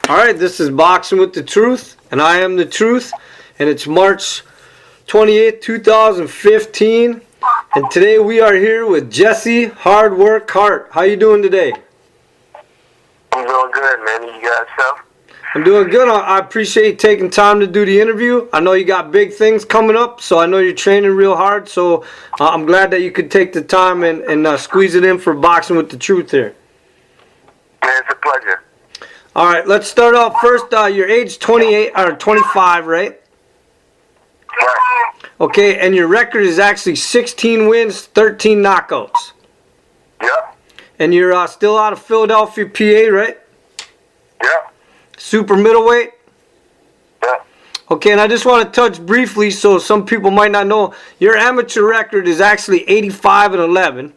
Alright, this is Boxing with the Truth, and I am the Truth, and it's March 28th, 2015, and today we are here with Jesse Hard Work Hart. How you doing today? I'm doing good, man. You got yourself? I'm doing good. I appreciate you taking time to do the interview. I know you got big things coming up, so I know you're training real hard, so I'm glad that you could take the time and squeeze it in for Boxing with the Truth here. Man, it's a pleasure. All right, let's start off first. Your age 28 or 25, right? Right. Okay, and your record is actually 16 wins, 13 knockouts. Yep. And you're still out of Philadelphia, PA, right? Yep. Super middleweight. Yep. Okay, and I just want to touch briefly, so some people might not know, your amateur record is actually 85-11,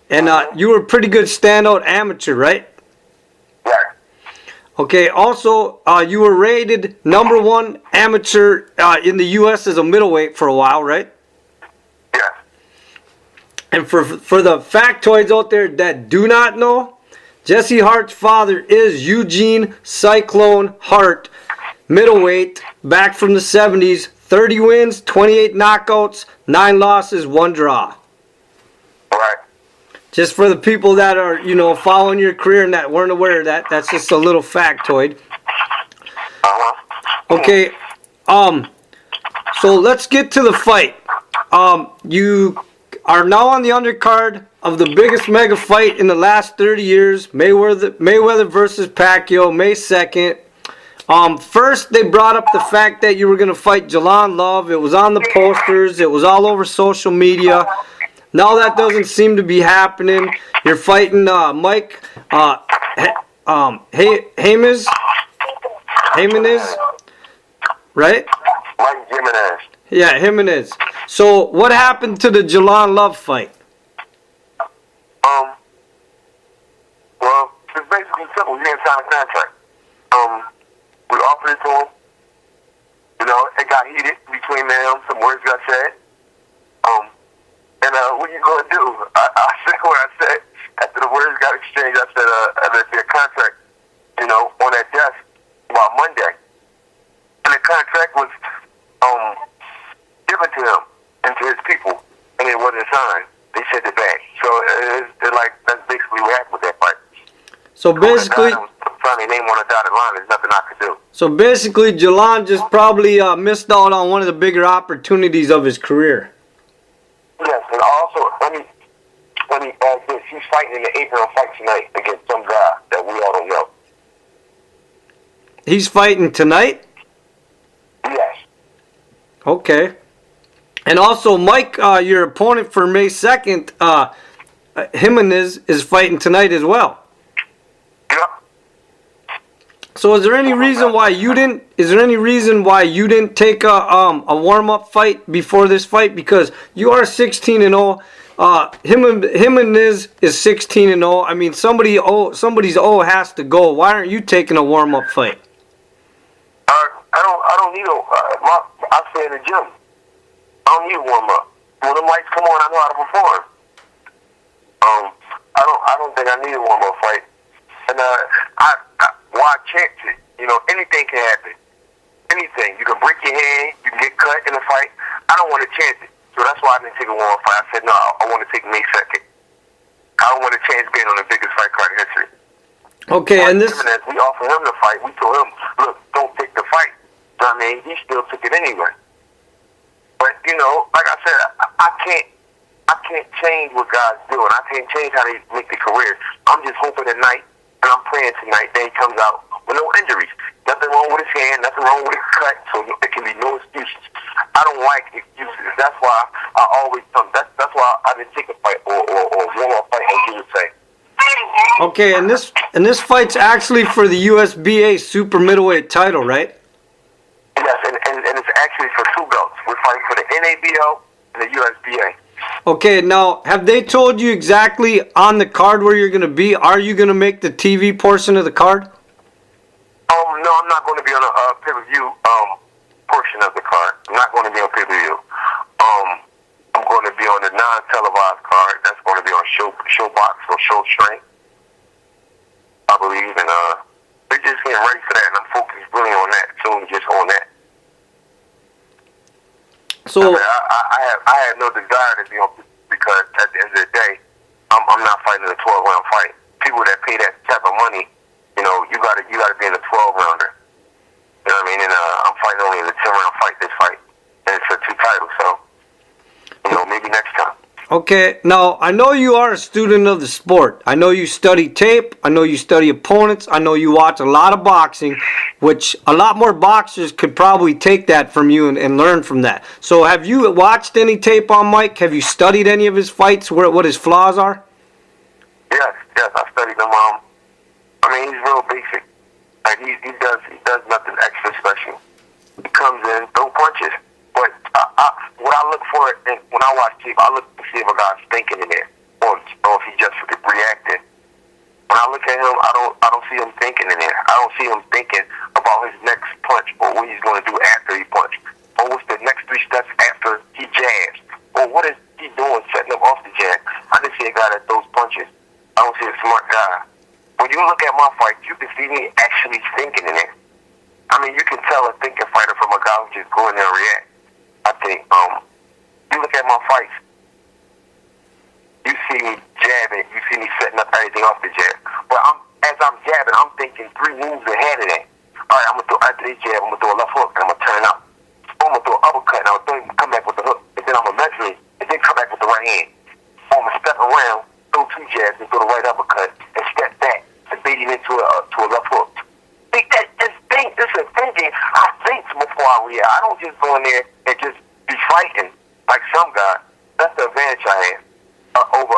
and you were a pretty good standout amateur, right? Right. Okay, also, you were rated #1 amateur in the U.S. as a middleweight for a while, right? Yes. And for the factoids out there that do not know, Jesse Hart's father is Eugene Cyclone Hart, middleweight, back from the 70s, 30 wins, 28 knockouts, 9 losses, 1 draw. Right. Just for the people that are, following your career and that weren't aware of that, that's just a little factoid. Okay, so let's get to the fight. You are now on the undercard of the biggest mega fight in the last 30 years, Mayweather versus Pacquiao, May 2nd. First, they brought up the fact that you were going to fight Jalon Love. It was on the posters. It was all over social media. Now that doesn't seem to be happening. You're fighting Mike Jimenez, right? Mike Jimenez. Yeah, Jimenez. So what happened to the Jalon Love fight? Well, it's basically simple. He didn't sign a contract. We offered it to him. It got heated between them. Some words got said. And what are you going to do? I said what I said. After the words got exchanged, I said, there'd be a contract, on that desk about Monday. And the contract was given to him and to his people, and it wasn't signed. They sent it back. So that's basically what happened with that fight. So basically, trying to name on a dotted line, there's nothing I could do. So basically, Jalon just probably missed out on one of the bigger opportunities of his career. Yes, and also when he this, he's fighting in the April fight tonight against some guy that we all don't know. He's fighting tonight? Yes. Okay. And also, Mike, your opponent for May 2nd, Jimenez, is fighting tonight as well. Yep. So is there any reason why you didn't? Is there any reason why you didn't take a warm-up fight before this fight? Because you are 16-0. Jimenez is 16-0. I mean, somebody's has to go. Why aren't you taking a warm-up fight? I don't need I stay in the gym. I don't need a warm-up. When the lights come on, I know how to perform. I don't think I need a warm-up fight. And why chance it? Anything can happen. Anything. You can break your hand. You can get cut in a fight. I don't want to chance it. So that's why I didn't take a warm-up fight. I said, no, I want to take May 2nd. I don't want to chance being on the biggest fight card in history. Okay, and this... We offered him the fight. We told him, look, don't take the fight. So, I mean, he still took it anyway. But, like I said, I can't change what God's doing. I can't change how they make the career. I'm just hoping tonight, and I'm praying tonight that he comes out with no injuries. Nothing wrong with his hand, nothing wrong with his cut, so there can be no excuses. I don't like excuses. That's why I always come. That's why I didn't take a fight or warm-up fight, as you would say. Okay, and this fight's actually for the USBA super middleweight title, right? Yes, and it's actually for 2 belts. We're fighting for the NABO and the USBA. Okay, now, have they told you exactly on the card where you're going to be? Are you going to make the TV portion of the card? No, I'm not going to be on a pay-per-view portion of the card. I'm not going to be on pay-per-view. I'm going to be on the non-televised card. That's going to be on Showbox or Show Strength, I believe. And they're just getting ready for that, and I'm focused really on that, solely just on that. So I have no desire to be on, because at the end of the day, I'm not fighting a 12-round fight. People that pay that type of money, you gotta be in a 12-rounder. You know what I mean? And I'm fighting only in a 10-round fight this fight, and it's for 2 titles. So, maybe next time. okay, now I know you are a student of the sport. I know you study tape. I know you study opponents. I know you watch a lot of boxing, which a lot more boxers could probably take that from you and learn from that. So have you watched any tape on Mike? Have you studied any of his fights, what his flaws are? Yes, I studied him. He's real basic. Like he does nothing extra special. He comes in, throw punches. But what I look for when I watch tape, I look to see if a guy's thinking in there, or if he just reacting. When I look at him, I don't see him thinking in there. I don't see him thinking about his next punch, or what he's going to do after he punches, or what's the next 3 steps after he jabs, or what is he doing setting up off the jab. I just see a guy that throws punches. I don't see a smart guy. When you look at my fights, you can see me actually thinking in there. You can tell a thinking fighter from a guy who just go in there and react. I think, you look at my fights, you see me jabbing, you see me setting up everything off the jab. But as I'm jabbing, I'm thinking 3 moves ahead of that. All right, I'm going to throw after this jab, I'm going to throw a left hook, and I'm going to turn up. Or I'm going to throw an uppercut, and I'm going to come back with the hook, and then I'm going to measure it, and then come back with the right hand. Or I'm going to step around, throw 2 jabs, and throw the right uppercut, and step back, and bait him into a left hook. This is thinking. I think before I react. I don't just go in there and just be fighting like some guys. That's the advantage I have over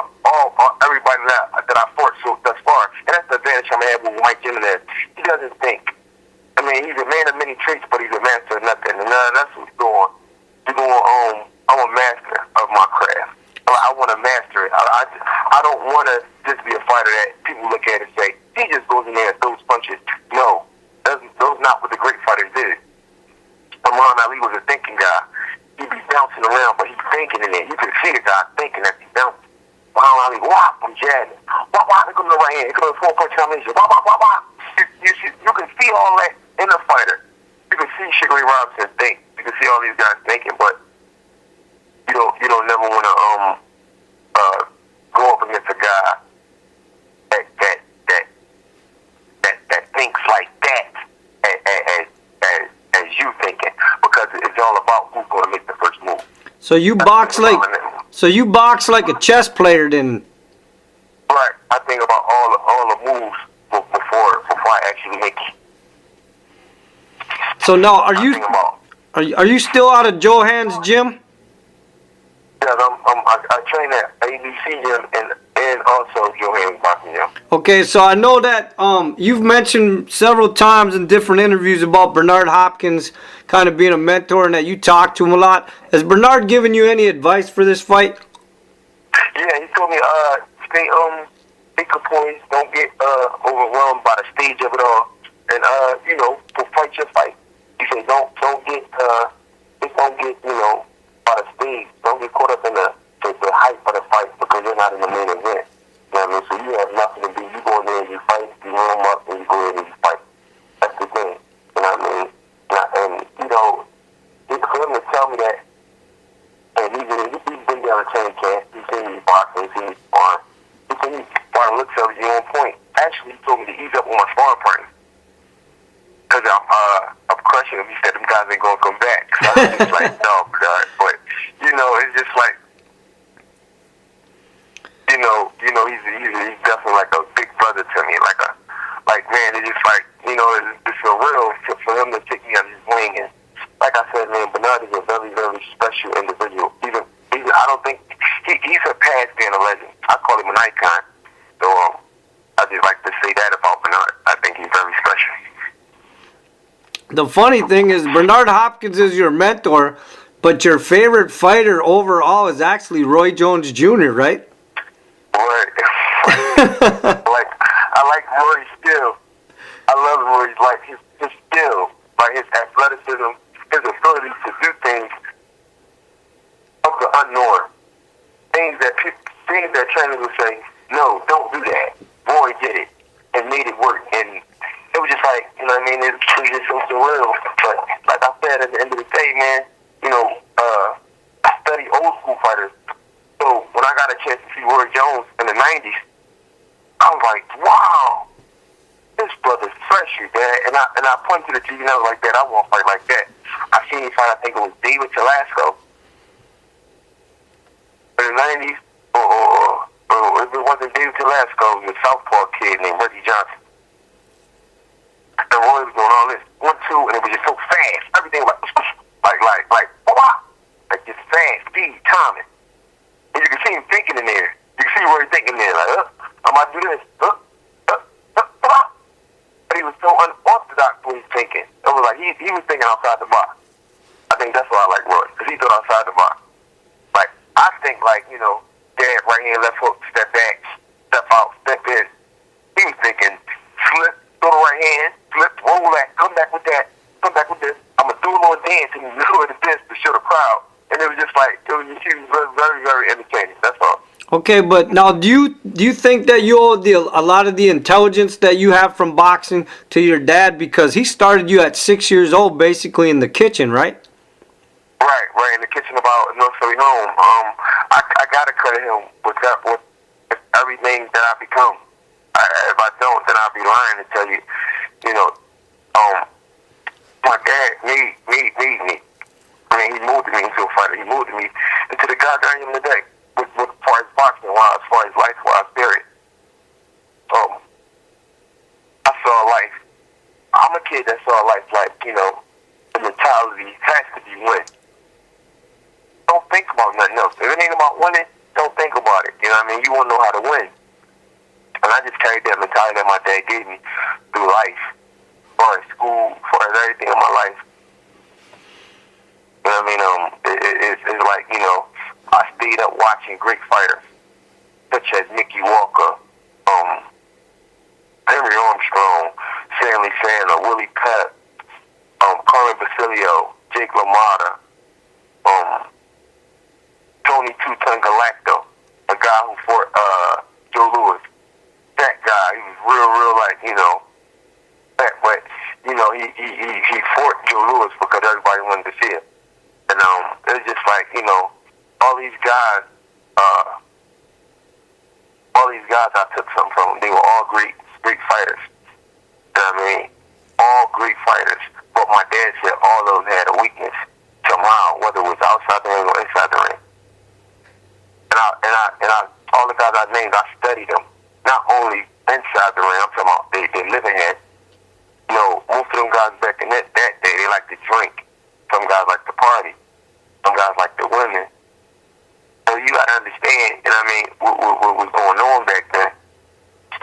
everybody that I fought thus far. And that's the advantage I'm having with Mike Jimenez. He doesn't think. He's a man of many traits, but he's a master of nothing. And that's what he's doing. I'm a master of my craft. I want to master it. I don't want to just be a fighter that people look at and say, he just goes in there and throws punches. No. Those not what the great fighters did. Muhammad Ali was a thinking guy. He'd be bouncing around, but he's thinking in there. You can see the guy thinking as he's bouncing. Muhammad Ali, whop, I'm jabbing. Whop, whop, here comes the right hand. Here comes the 4-punch combination. Whop, whop, whop, whop. You can see all that in a fighter. You can see Sugar Ray Robinson think. You can see all these guys thinking, but you don't never want to go up against a guy that thinks like that as you thinking, because it's all about who's going to make the first move. So you box like a chess player, then. Right. I think about all the moves before I actually make it. So now, are you still out of Johan's gym? Yes, I train at ABC gym and also Johan's boxing gym. Okay, so I know that you've mentioned several times in different interviews about Bernard Hopkins kind of being a mentor and that you talk to him a lot. Has Bernard given you any advice for this fight? Yeah, he told me stay composed, don't get overwhelmed by the stage of it all, and fight your fight. He said don't get by the stage, don't get caught up in the hype of the fight, because you're not in the main event. You know what I mean? So you have nothing to do. You go in there and you fight, you warm up, and you go in and you fight. That's the thing. You know what I mean? And for him to tell me that, and he's been down to training camp, he's seen me boxing, he's seen me sparring. He said me sparring looks like you're on point. Actually, he told me to ease up on my sparring partner, because I'm crushing him. He said them guys ain't gonna come back. So I was just like, no, God. But it's just like, he's definitely like a big brother to me. Man, it's just like, it's a real for him to take me out of his wing. And like I said, man, Bernard is a very, very special individual. I don't think he's a past being a legend. I call him an icon. So I just like to say that about Bernard. I think he's very special. The funny thing is, Bernard Hopkins is your mentor, but your favorite fighter overall is actually Roy Jones Jr., right? Right. I like Roy still. I love Roy's his skill, his athleticism, his ability to do things of the unknown. Things that trainers will say, no, don't do that. Roy did it and made it work, and it was just like like, you know what I mean? It's just so surreal. But like I said, at the end of the day, man, you know, I study old school fighters. So when I got a chance to see Roy Jones in the 90s, I was like, wow, this brother's fresh, Dad. And I pointed to the TV and I was like, Dad, I want to fight like that. I seen him fight, I think it was David Telasco in the 90s, or if it wasn't David Telasco, it was a Southpaw kid named Reggie Johnson. And Roy was doing all this 1-2, and it was just so fast. Everything was like just fast, speed, timing. And you can see him thinking in there. You can see Roy thinking there, like, I'm about to do this. But he was so unorthodox when he's thinking. It was like he was thinking outside the box. I think that's why I like Roy, because he thought outside the box. Like, I think, like, you know, Dad, right hand, left hook, step back, step out, step in. He was thinking, flip, throw the right hand, flip, roll that, come back with that, come back with this. I'm going to do a little dance in the middle of the dance to show the crowd. And it was just like, he was very, very, very entertaining. That's all. Okay, but now do you think that you owe a lot of the intelligence that you have from boxing to your dad, because he started you at 6 years old, basically in the kitchen, right? Right, in the kitchen about North Philly home. I gotta credit him with everything that I become. If I don't, then I'll be lying to tell you. You know, my dad made me. I mean, he molded me into a fighter. He molded me into the guy that I am today. With as far as boxing, as far as life-wise, period. I saw life. I'm a kid that saw life like, you know, the mentality has to be win. Don't think about nothing else. If it ain't about winning, don't think about it. You know what I mean? You want to know how to win. And I just carried that mentality that my dad gave me through life. As far as school, as far as everything in my life. You know what I mean? It's like, you know, I stayed up watching great fighters, such as Mickey Walker, Henry Armstrong, Stanley Sandler, Willie Pep, Carmen Basilio, Jake LaMotta, Tony Two-Ton Galacto, a guy who fought Joe Louis. That guy, he was real, like, you know, but you know, he fought Joe Louis because everybody wanted to see it. And it was just like, you know, all these guys I took something from. They were all great fighters. You know what I mean? All great fighters. But my dad said all of them had a weakness somehow, whether it was outside the ring or inside the ring. And I all the guys I named, I studied them. Not only inside the ring, I'm talking about they living here. You know, most of them guys back in that day, they like to drink. Some guys like to party. Some guys like to women. So you gotta understand, you know what I mean, what was going on back then.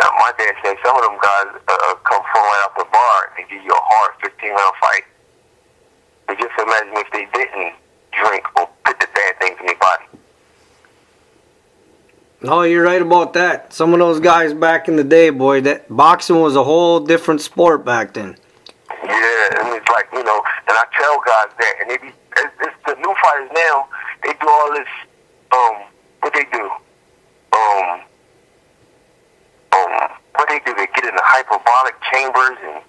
My dad said some of them guys come from right off the bar and give you a hard 15-round fight. But just imagine if they didn't drink or put the bad things in their body. No, you're right about that. Some of those guys back in the day, boy, that boxing was a whole different sport back then. Yeah, and it's like, you know, and I tell guys that, and it's the new fighters now, they do all this, what they do? What they do? They get in the hyperbolic chambers and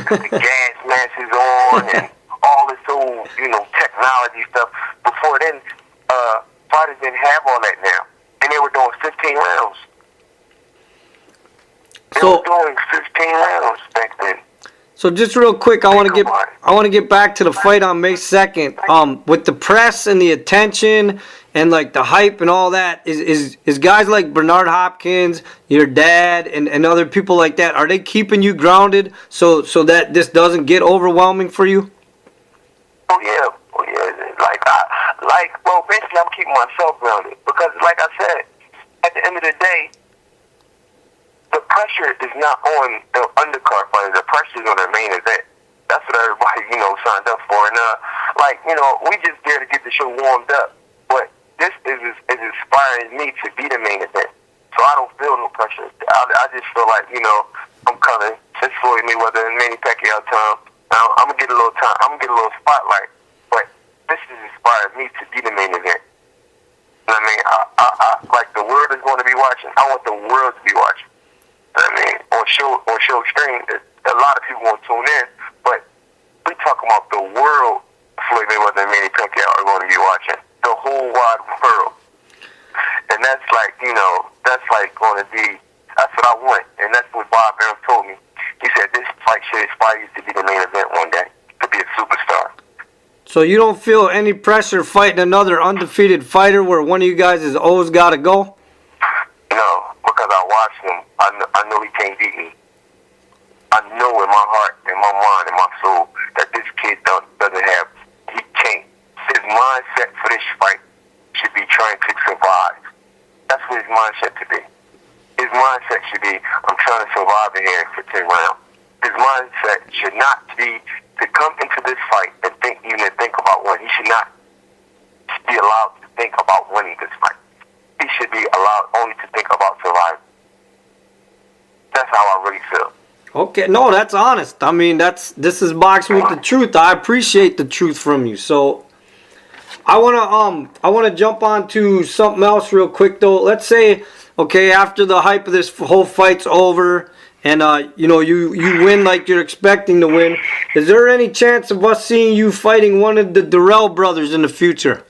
put the gas masks on and all this old, you know, technology stuff. Before then, fighters didn't have all that now. And they were doing 15 rounds. They were doing 15 rounds back then. So just real quick, I want to get back to the fight on May 2nd. With the press and the attention and like the hype and all that, is guys like Bernard Hopkins, your dad, and other people like that, are they keeping you grounded so that this doesn't get overwhelming for you? Oh yeah. Well, basically I'm keeping myself grounded because, like I said, at the end of the day, the pressure is not on the undercard fighters. The pressure is on the main event. That's what everybody, you know, signed up for. And, you know, we just there to get the show warmed up. But this is inspiring me to be the main event. So I don't feel no pressure. I just feel like, you know, I'm coming. It's Floyd Mayweather and Manny Pacquiao time. I'm going to get a little time. I'm going to get a little spotlight. But this is inspiring me to be the main event. You know what I mean? I like the world is going to be watching. I want the world to be watching. I mean, on show extreme, a lot of people won't tune in, but we talking about the world. Floyd Mayweather and Manny Pacquiao are going to be watching. The whole wide world. And that's like, that's like going to be, that's what I want. And that's what Bob Arum told me. He said this fight should aspire you to be the main event one day, to be a superstar. So you don't feel any pressure fighting another undefeated fighter where one of you guys is always got to go? No, because I watched him. I know he can't beat me. I know in my heart, in my mind, in my soul, that this kid doesn't have, he can't. His mindset for this fight should be trying to survive. That's what his mindset should be. His mindset should be, I'm trying to survive in here for 10 rounds. His mindset should not be to come into this fight and even think about winning. He should not be allowed to think about winning this fight. He should be allowed only to think about surviving. That's how I really feel. Okay, no, that's honest. I mean, this is boxing with the truth. I appreciate the truth from you. So I wanna jump on to something else real quick though. Let's say, okay, after the hype of this whole fight's over, and you win like you're expecting to win. Is there any chance of us seeing you fighting one of the Durrell brothers in the future?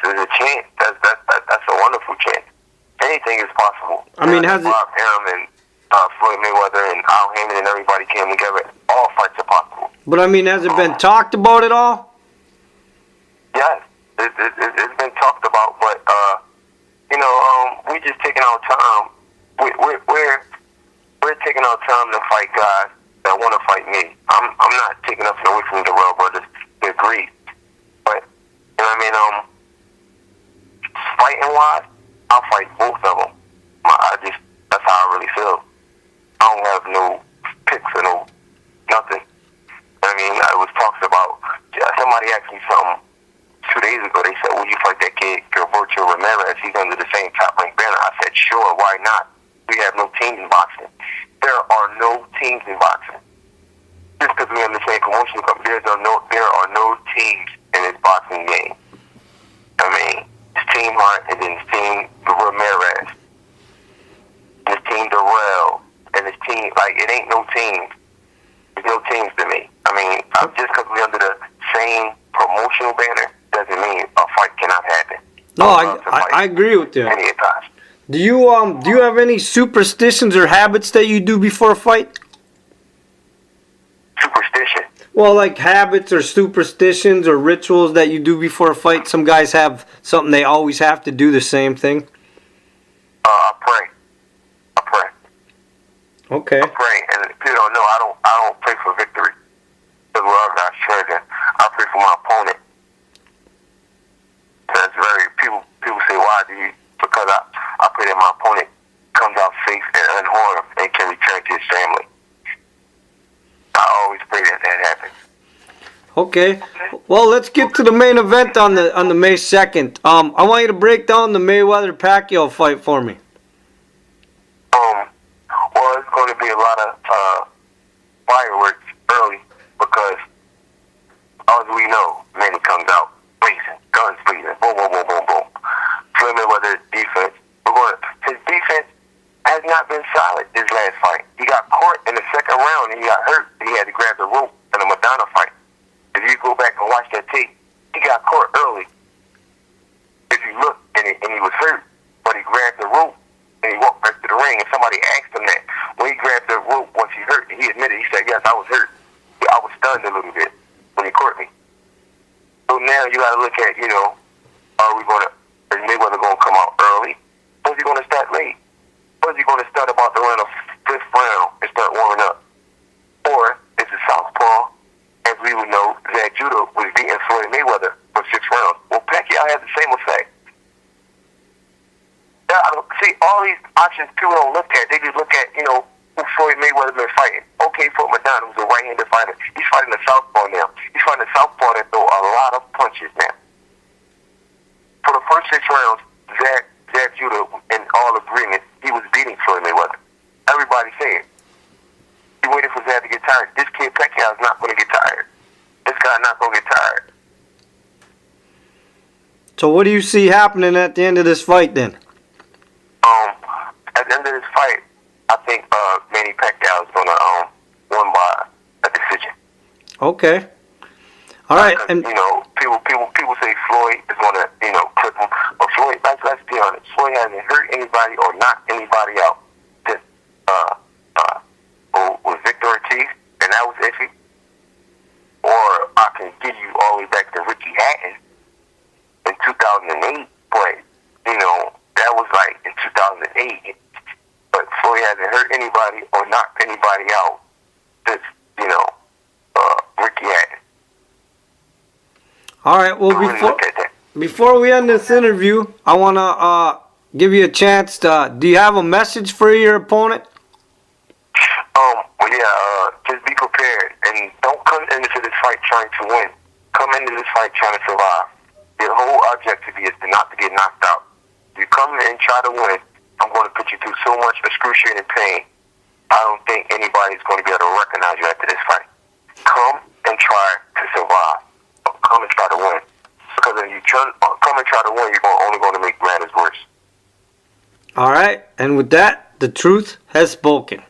There's a chance. That's a wonderful chance. Anything is possible. I mean, has it? Bob Arum and Floyd Mayweather and Al Haymon and everybody came together. All fights are possible. But I mean, has it been talked about at all? Yes, it's been talked about, but we just taking our time. We're taking our time to fight guys that want to fight me. I'm not taking nothing away from the Durrell brothers. They're great, but fighting wise, I'll fight both of them. That's how I really feel. I don't have no picks or no nothing. I mean, it was talks about. Somebody asked me something 2 days ago. They said, "Will you fight that kid, Gilberto Ramirez? He's under the same top rank banner." I said, "Sure, why not? We have no teams in boxing. There are no teams in boxing. Just because we're in the same promotion company, there are no teams in this boxing game. I mean, it's Team Hart and then it's Team Ramirez. And it's Team Durrell. And it's team, it ain't no teams. There's no teams to me. I mean, just because we're under the same promotional banner doesn't mean a fight cannot happen." No, I agree with you. Any times. Do you have any superstitions or habits that you do before a fight? Superstition. Well, like habits or superstitions or rituals that you do before a fight. Some guys have something they always have to do the same thing. I pray. Okay. I pray, and if you don't know, I don't pray for victory. Because wherever I treasure, I pray for my opponent. That's people say, why do you? Because I pray that my opponent comes out safe and unharmed and can return to his family. I always pray that happens. Okay. Well, let's get to the main event on the May 2nd. I want you to break down the Mayweather Pacquiao fight for me. Well, it's going to be a lot of fireworks early because, as we know, Manny comes out blazing, guns blazing, boom, boom, boom, boom, boom. Floyd Mayweather's defense, his defense has not been solid this last fight. He got caught in the second round and he got hurt. He had to grab the rope in the Madonna fight. If you go back and watch that tape, he got caught early. If you look, and he was hurt, but he grabbed the rope and he walked back to the ring, and somebody asked him that. When he grabbed the rope, once he hurt, he admitted, he said, "Yes, I was hurt. I was stunned a little bit when he caught me." So now you got to look at, is Mayweather going to come out early? Or is he going to start late? Or is he going to start about the run of fifth round and start warming up? Or is it southpaw? As we would know, Zach Judah was beating Floyd Mayweather for 6 rounds. Well, Pacquiao had the same effect. See, all these options people don't look at. They just look at, who Floyd Mayweather been fighting. Okay, Floyd Madonna, who's a right-handed fighter. He's fighting a southpaw now. He's fighting a southpaw that throw a lot of punches now. For the first 6 rounds, Zach Judah, in all agreement, he was beating Floyd Mayweather. Everybody saying, he waited for Zach to get tired. This kid Pacquiao is not going to get tired. This guy's not going to get tired. So what do you see happening at the end of this fight then? At the end of this fight, I think Manny Pacquiao is Okay. All right. And You know, people say Floyd is gonna, you know, clip him. But Floyd, let's be honest, Floyd hasn't hurt anybody or knocked anybody out. Just, with Victor Ortiz, and that was iffy. Or I can give you all the way back to Ricky Hatton in 2008, but you know that was like in 2008. But Floyd hasn't hurt anybody or knocked anybody out. Just, you know, Ricky Hatton. all right. Well, before we end this interview, I wanna give you a chance to. Do you have a message for your opponent? Well, yeah. Just be prepared and don't come into this fight trying to win. Come into this fight trying to survive. Your whole objective is not to get knocked out. You come in and try to win, I'm going to put you through so much excruciating pain. I don't think anybody's going to be able to recognize you after this fight. Come and try to survive. Come and try to win. Because if you come and try to win, you're only going to make matters worse. All right. And with that, the truth has spoken.